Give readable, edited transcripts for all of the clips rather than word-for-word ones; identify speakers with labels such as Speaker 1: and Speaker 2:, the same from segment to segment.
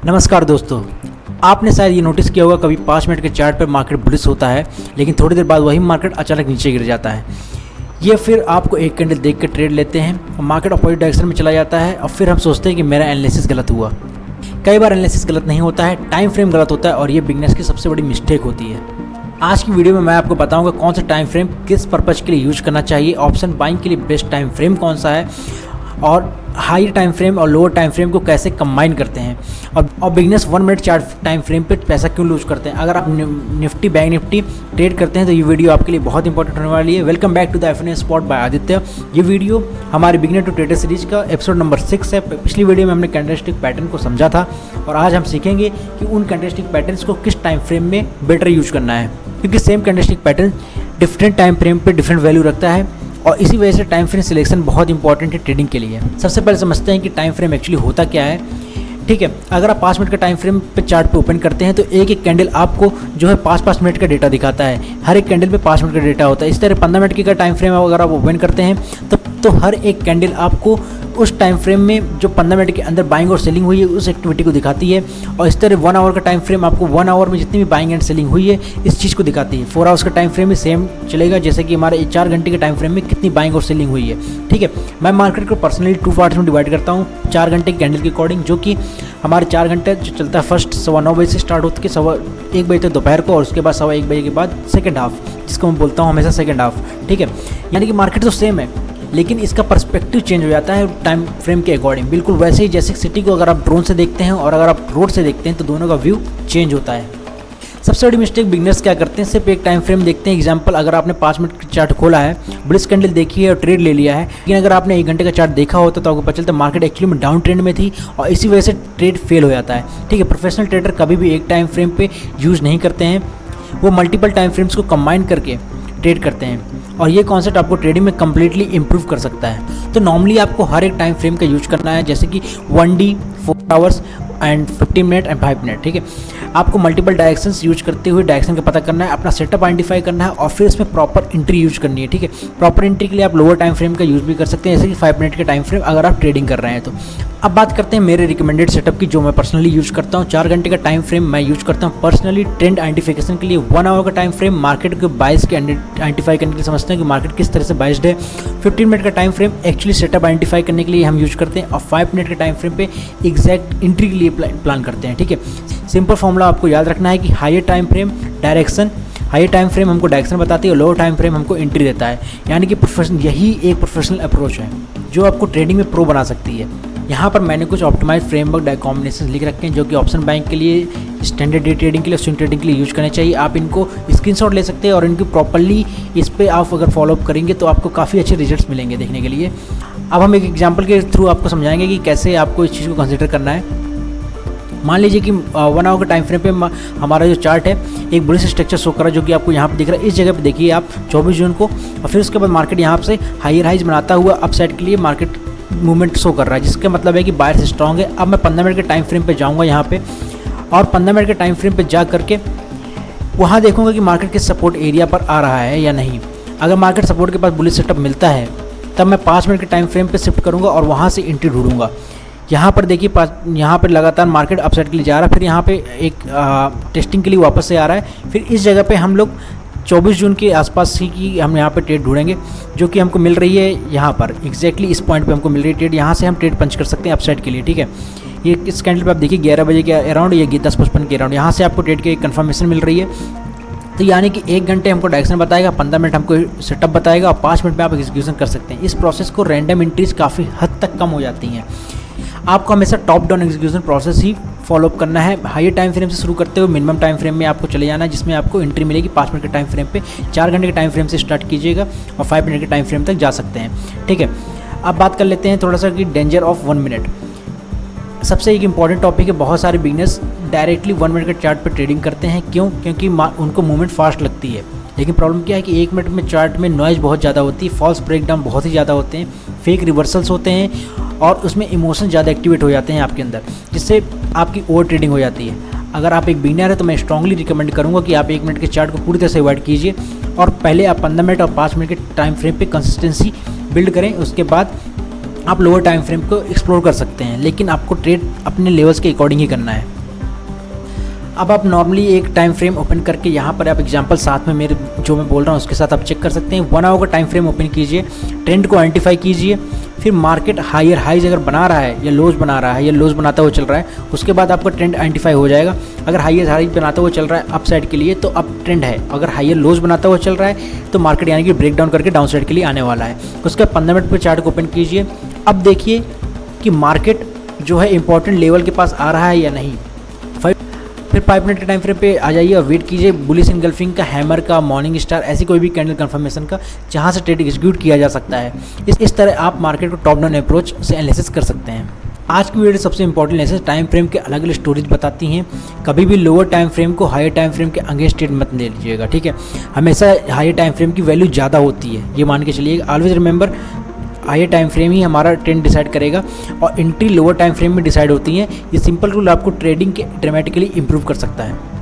Speaker 1: नमस्कार दोस्तों, आपने शायद ये नोटिस किया होगा कभी 5 मिनट के चार्ट पर मार्केट बुलिश होता है, लेकिन थोड़ी देर बाद वही मार्केट अचानक नीचे गिर जाता है। ये फिर आपको एक कैंडल देख के ट्रेड लेते हैं, मार्केट अपोजिट डायरेक्शन में चला जाता है और फिर हम सोचते हैं कि मेरा एनालिसिस गलत हुआ। कई बार एनालिसिस गलत नहीं होता है, टाइम फ्रेम गलत होता है और ये बिगनर्स की सबसे बड़ी मिस्टेक होती है। आज की वीडियो में मैं आपको बताऊंगा कौन सा टाइम फ्रेम किस पर्पज़ के लिए यूज करना चाहिए, ऑप्शन बाइंग के लिए बेस्ट टाइम फ्रेम कौन सा है और हाई टाइम फ्रेम और लोअर टाइम फ्रेम को कैसे कंबाइन करते हैं और beginners 1 minute chart time frame पे पैसा क्यों लूज करते हैं। अगर आप निफ्टी बैंक निफ्टी ट्रेड करते हैं तो ये वीडियो आपके लिए बहुत इंपॉर्टेंट होने वाली है। Welcome back to the FNS spot by Aditya. ये वीडियो हमारे बिगनर टू ट्रेडर सीरीज का एपिसोड नंबर 6 है। पिछली वीडियो में हमने कैंडलस्टिक पैटर्न को समझा था और आज हम सीखेंगे कि उन कैंडलस्टिक पैटर्न्स को किस टाइम फ्रेम में बेटर यूज करना है, क्योंकि same candlestick pattern different time frame पे डिफरेंट वैल्यू रखता है और इसी वजह से टाइम फ्रेम सिलेक्शन बहुत इंपॉर्टेंट है ट्रेडिंग के लिए। सबसे पहले समझते हैं कि टाइम फ्रेम एक्चुअली होता क्या है। ठीक है, अगर आप 5 मिनट का टाइम फ्रेम पे चार्ट पे ओपन करते हैं तो एक एक कैंडल आपको जो है 5-5 मिनट का डेटा दिखाता है। हर एक कैंडल पे 5 मिनट का डेटा होता है। इस तरह 15 मिनट का टाइम फ्रेम अगर आप ओपन करते हैं तो हर एक कैंडल आपको उस टाइम फ्रेम में जो 15 मिनट के अंदर बाइंग और सेलिंग हुई है उस एक्टिविटी को दिखाती है। और इस तरह 1 आवर का टाइम फ्रेम आपको 1 आवर में जितनी भी बाइंग एंड सेलिंग हुई है इस चीज़ को दिखाती है। 4 आवर्स का टाइम फ्रेम में सेम चलेगा, जैसे कि हमारे 4 घंटे के टाइम फ्रेम में कितनी बाइंग और सेलिंग हुई है। ठीक है, मैं मार्केट को पर्सनली 2 पार्ट्स में डिवाइड करता हूँ, 4 घंटे के कैंडल के अकॉर्डिंग, जो कि हमारे 4 घंटे जो चलता है फर्स्ट 9:15 बजे से स्टार्ट होती है 1:15 बजे तक दोपहर को, और उसके बाद 1:15 बजे के बाद सेकेंड हाफ, जिसको मैं बोलता हूँ हमेशा सेकेंड हाफ। ठीक है, यानी कि मार्केट तो सेम है लेकिन इसका पर्सपेक्टिव चेंज हो जाता है टाइम फ्रेम के अकॉर्डिंग। बिल्कुल वैसे ही जैसे सिटी को अगर आप ड्रोन से देखते हैं और अगर आप रोड से देखते हैं तो दोनों का व्यू चेंज होता है। सबसे बड़ी मिस्टेक बिगनर्स क्या करते हैं, सिर्फ एक टाइम फ्रेम देखते हैं। एग्जांपल, अगर आपने 5 मिनट का चार्ट खोला है, बुलिश कैंडल देखी है और ट्रेड ले लिया है, लेकिन अगर आपने 1 घंटे का चार्ट देखा होता तो आपको पता चलता मार्केट एक्चुअली में डाउन ट्रेंड में थी और इसी वजह से ट्रेड फेल हो जाता है। ठीक है, प्रोफेशनल ट्रेडर कभी भी एक टाइम फ्रेम पे यूज़ नहीं करते हैं, वो मल्टीपल टाइम फ्रेम्स को कंबाइन करके ट्रेड करते हैं और ये कॉन्सेप्ट आपको ट्रेडिंग में कम्प्लीटली इंप्रूव कर सकता है। तो नॉर्मली आपको हर एक टाइम फ्रेम का यूज करना है, जैसे कि 1D, 4 hours and 15 minute and 5 minute. ठीक है, आपको मल्टीपल डायरेक्शंस यूज करते हुए डायरेक्शन का पता करना है, अपना सेटअप आइडेंटिफाई करना है और फिर इसमें प्रॉपर एंट्री यूज करनी है। ठीक है, प्रॉपर एंट्री के लिए आप लोअर टाइम फ्रेम का यूज भी कर सकते हैं, जैसे कि 5 मिनट के टाइम फ्रेम अगर आप ट्रेडिंग कर रहे हैं तो। अब बात करते हैं मेरे रिकमेंडेड सेटअप की, जो मैं पर्सनली यूज करता हूँ। 4 घंटे का टाइम फ्रेम मैं यूज करता हूँ पर्सनली ट्रेंड आइडेंटिफिकेशन के लिए। 1 आवर का टाइम फ्रेम मार्केट के बाइस के आइडेंटिफाई करने के लिए समझते हैं कि मार्केट किस तरह से बाइस्ड है। 15 मिनट का time frame actually setup identify करने के लिए हम यूज करते हैं और 5 मिनट के टाइम फ्रेम पे एग्जैक्ट एंट्री के लिए प्लान करते हैं। ठीक है, सिंपल फॉर्मूला आपको याद रखना है कि higher time frame direction, high time frame हमको डायरेक्शन बताती है और लोअर टाइम फ्रेम हमको एंट्री देता है। यानी कि यही एक प्रोफेशनल अप्रोच है जो आपको ट्रेडिंग में प्रो बना सकती है। यहाँ पर मैंने कुछ ऑप्टिमाइज फ्रेमवर्क कॉम्बिनेशन लिख रखे हैं जो कि ऑप्शन बाइंग के लिए, स्टैंडर्ड डे ट्रेडिंग के लिए, स्विंग ट्रेडिंग के लिए यूज करने चाहिए। आप इनको स्क्रीनशॉट ले सकते हैं और इनको प्रॉपर्ली इस पर आप अगर फॉलोअप करेंगे तो आपको काफ़ी अच्छे रिजल्ट्स मिलेंगे देखने के लिए। अब हम एक एग्जाम्पल के थ्रू आपको समझाएंगे कि कैसे आपको इस चीज़ को कंसिडर करना है। मान लीजिए कि 1 आवर के टाइम फ्रेम पे हमारा जो चार्ट है एक बुलिश स्ट्रक्चर शो कर रहा है, जो कि आपको यहाँ पे दिख रहा है। इस जगह पे देखिए आप 24 जून को, और फिर उसके बाद मार्केट यहाँ से हायर हाइज बनाता हुआ अपसाइड के लिए मार्केट मूवमेंट शो कर रहा है, जिसका मतलब है कि बायर्स स्ट्रॉन्ग है। अब मैं 15 मिनट के टाइम फ्रेम पे जाऊँगा यहाँ पे और 15 मिनट के टाइम फ्रेम पे जा करके वहाँ देखूँगा कि मार्केट के सपोर्ट एरिया पर आ रहा है या नहीं। अगर मार्केट सपोर्ट के पास बुलिश सेटअप मिलता है तब मैं 5 मिनट के टाइम फ्रेम पे शिफ्ट करूँगा और वहाँ से एंट्री ढूंढूंगा। यहाँ पर देखिए यहाँ पर लगातार मार्केट अपसाइड के लिए जा रहा है, फिर यहाँ पे एक टेस्टिंग के लिए वापस से आ रहा है। फिर इस जगह पे हम लोग 24 जून के आसपास ही की हम यहाँ पे ट्रेड ढूंढेंगे, जो कि हमको मिल रही है यहाँ पर एग्जैक्टली इस पॉइंट पे हमको मिल रही है ट्रेड। यहाँ से हम ट्रेड पंच कर सकते हैं अपसाइड के लिए। ठीक है, ये इस कैंडल पे आप देखिए 11 बजे के अराउंड, ये 10:55 के अराउंड यहाँ से आपको ट्रेड की कंफर्मेशन मिल रही है। तो यानी कि 1 घंटे हमको डायरेक्शन बताएगा, 15 मिनट हमको सेटअप बताएगा और 5 मिनट में आप एग्जीक्यूशन कर सकते हैं। इस प्रोसेस को रैंडम एंट्रीज काफ़ी हद तक कम हो जाती हैं। आपको हमेशा टॉप डाउन एग्जीक्यूशन प्रोसेस ही फॉलोअप करना है। हायर टाइम फ्रेम से शुरू करते हुए मिनिमम टाइम फ्रेम में आपको चले जाना है, जिसमें आपको एंट्री मिलेगी 5 मिनट के टाइम फ्रेम पे। 4 घंटे के टाइम फ्रेम से स्टार्ट कीजिएगा और 5 मिनट के टाइम फ्रेम तक जा सकते हैं। ठीक है, अब बात कर लेते हैं थोड़ा सा कि डेंजर ऑफ 1 मिनट। सबसे एक इंपॉर्टेंट टॉपिक है, बहुत सारे बिगनर्स डायरेक्टली 1 मिनट के चार्ट पर ट्रेडिंग करते हैं। क्यों? क्योंकि उनको मूवमेंट फास्ट लगती है। लेकिन प्रॉब्लम क्या है कि 1 मिनट में चार्ट में नॉइज़ बहुत ज़्यादा होती है, फॉल्स ब्रेकडाउन बहुत ही ज़्यादा होते हैं, फेक रिवर्सल्स होते हैं और उसमें इमोशन ज़्यादा एक्टिवेट हो जाते हैं आपके अंदर, जिससे आपकी ओवर ट्रेडिंग हो जाती है। अगर आप एक बिगिनर है तो मैं स्ट्रांगली रिकमेंड करूँगा कि आप 1 मिनट के चार्ट को पूरी तरह से अवॉइड कीजिए और पहले आप 15 मिनट और 5 मिनट के टाइम फ्रेम पे कंसिस्टेंसी बिल्ड करें। उसके बाद आप लोअर टाइम फ्रेम को एक्सप्लोर कर सकते हैं, लेकिन आपको ट्रेड अपने लेवल्स के अकॉर्डिंग ही करना है। अब आप नॉर्मली एक टाइम फ्रेम ओपन करके यहाँ पर आप एग्जांपल साथ में मेरे जो मैं बोल रहा हूँ उसके साथ आप चेक कर सकते हैं। 1 आवर का टाइम फ्रेम ओपन कीजिए, ट्रेंड को आइडेंटिफाई कीजिए, फिर मार्केट हायर हाइज अगर बना रहा है या लोज बना रहा है या लोज बनाता हुआ चल रहा है, उसके बाद आपका ट्रेंड आइडेंटिफाई हो जाएगा। अगर हायर हाइज बनाता हुआ चल रहा है अप साइड के लिए तो अप ट्रेंड है, अगर हायर लोज बनाता हुआ चल रहा है तो मार्केट यानी कि ब्रेक डाउन करके डाउन साइड के लिए आने वाला है। उसके 15 मिनट पर चार्ट को ओपन कीजिए। अब देखिए कि मार्केट जो है इंपॉर्टेंट लेवल के पास आ रहा है या नहीं। फिर 5 मिनट के टाइम फ्रेम पे आ जाइए और वेट कीजिए बुलिश इनगल्फिंग का, हैमर का, मॉर्निंग स्टार, ऐसी कोई भी कैंडल कंफर्मेशन का जहां से ट्रेड एग्जीक्यूट किया जा सकता है। इस तरह आप मार्केट को टॉप डाउन अप्रोच से एनालिसिस कर सकते हैं। आज की वीडियो सबसे इंपॉर्टेंट लेसन टाइम फ्रेम के अलग अलग स्टोरीज बताती हैं। कभी भी लोअर टाइम फ्रेम को हायर टाइम फ्रेम के अगेंस्ट ट्रेड मत ले लीजिएगा, ठीक है। हमेशा हायर टाइम फ्रेम की वैल्यू ज़्यादा होती है, ये मान के चलिए। Always remember higher time frame ही हमारा ट्रेंड डिसाइड करेगा और एंट्री लोअर टाइम फ्रेम में डिसाइड होती है। ये सिंपल रूल आपको ट्रेडिंग के ड्रामेटिकली इंप्रूव कर सकता है।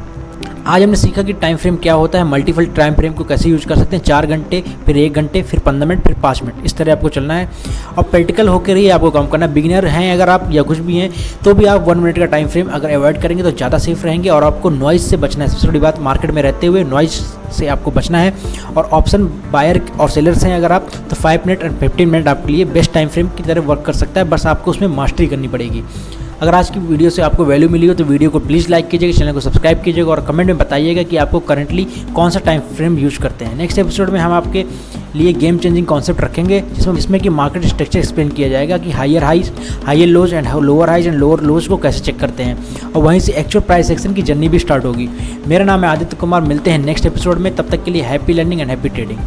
Speaker 1: आज हमने सीखा कि टाइम फ्रेम क्या होता है, मल्टीपल टाइम फ्रेम को कैसे यूज कर सकते हैं, 4 घंटे, फिर 1 घंटे, फिर 15 मिनट, फिर 5 मिनट, इस तरह आपको चलना है और प्रैक्टिकल होकर ही आपको काम करना है। बिगिनर हैं अगर आप या कुछ भी हैं तो भी आप 1 मिनट का टाइम फ्रेम अगर अवॉइड करेंगे तो ज़्यादा सेफ रहेंगे और आपको नॉइज से बचना है। सबसे बड़ी बात, मार्केट में रहते हुए नॉइज से आपको बचना है। और ऑप्शन बायर और सेलर्स हैं अगर आप तो 5 मिनट और 15 मिनट आपके लिए बेस्ट टाइम फ्रेम की तरह वर्क कर सकता है। बस आपको उसमें मास्टरी करनी पड़ेगी। अगर आज की वीडियो से आपको वैल्यू मिली हो तो वीडियो को प्लीज़ लाइक कीजिएगा, चैनल को सब्सक्राइब कीजिएगा और कमेंट में बताइएगा कि आपको करंटली कौन सा टाइम फ्रेम यूज करते हैं। नेक्स्ट एपिसोड में हम आपके लिए गेम चेंजिंग कॉन्सेप्ट रखेंगे जिसमें कि मार्केट स्ट्रक्चर एक्सप्लेन किया जाएगा कि higher highs, higher lows and lower highs and lower lows को कैसे चेक करते हैं और वहीं से एक्चुअल प्राइस एक्शन की जर्नी भी स्टार्ट होगी। मेरा नाम है आदित्य कुमार, मिलते हैं नेक्स्ट एपिसोड में। तब तक के लिए happy learning and happy trading.